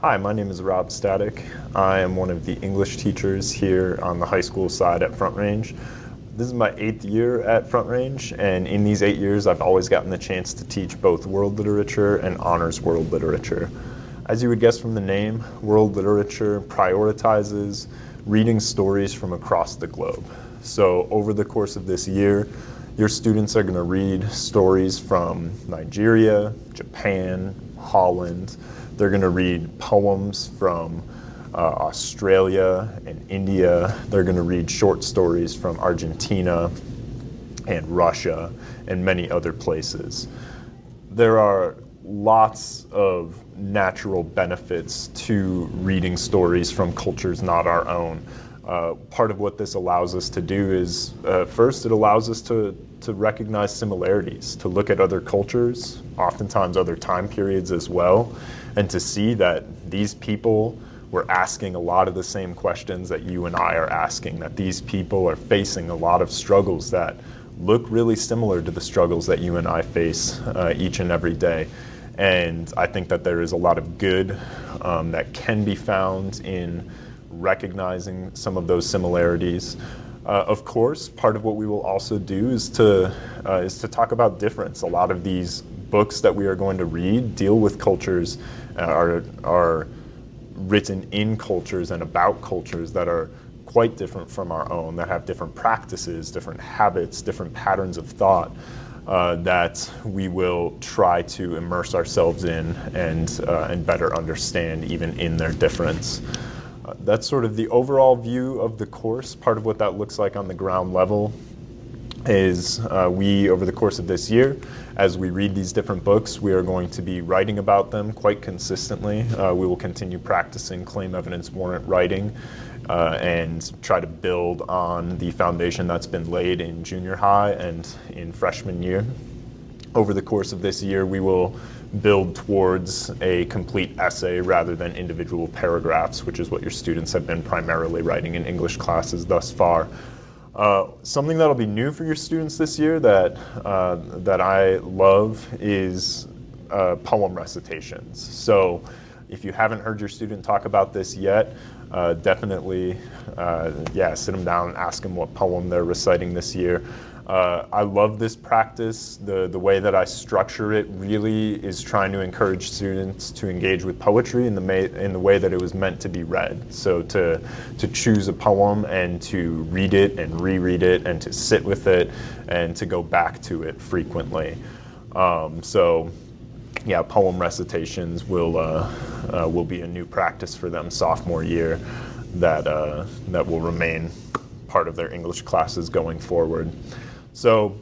Hi, my name is Rob Stadick. I am one of the English teachers here on the high school side at Front Range. This is my 8th year at Front Range, and in these 8 years I've always gotten the chance to teach both world literature and honors world literature. As you would guess from the name, world literature prioritizes reading stories from across the globe. So over the course of this year, your students are going to read stories from Nigeria, Japan, Holland. They're going to read poems from Australia and India. They're going to read short stories from Argentina and Russia and many other places. There are lots of natural benefits to reading stories from cultures not our own. Part of what this allows us to do is, first, it allows us to recognize similarities, to look at other cultures, oftentimes other time periods as well, and to see that these people were asking a lot of the same questions that you and I are asking, that these people are facing a lot of struggles that look really similar to the struggles that you and I face each and every day. And I think that there is a lot of good that can be found in recognizing some of those similarities. Of course, part of what we will also do is to talk about difference. A lot of these books that we are going to read deal with cultures, are written in cultures and about cultures that are quite different from our own, that have different practices, different habits, different patterns of thought that we will try to immerse ourselves in and better understand even in their difference. That's sort of the overall view of the course. Part of what that looks like on the ground level is we, over the course of this year, as we read these different books, we are going to be writing about them quite consistently. We will continue practicing claim evidence warrant writing and try to build on the foundation that's been laid in junior high and in freshman year. Over the course of this year, we will build towards a complete essay rather than individual paragraphs, which is what your students have been primarily writing in English classes thus far. Something that'll be new for your students this year that I love is poem recitations. So if you haven't heard your student talk about this yet, definitely sit them down and ask them what poem they're reciting this year. I love this practice. The way that I structure it really is trying to encourage students to engage with poetry in the way that it was meant to be read. So to choose a poem and to read it and reread it and to sit with it and to go back to it frequently. Poem recitations will be a new practice for them sophomore year that will remain part of their English classes going forward. So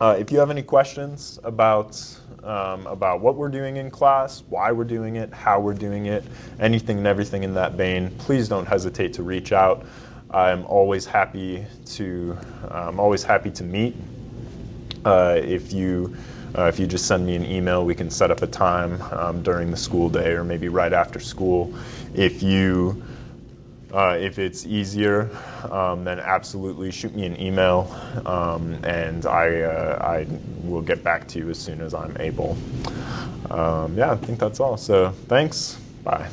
if you have any questions about what we're doing in class, why we're doing it, how we're doing it, anything and everything in that vein, please don't hesitate to reach out. I'm always happy to meet. If you just send me an email, we can set up a time during the school day or maybe right after school. If it's easier, then absolutely shoot me an email, and I will get back to you as soon as I'm able. I think that's all. So thanks. Bye.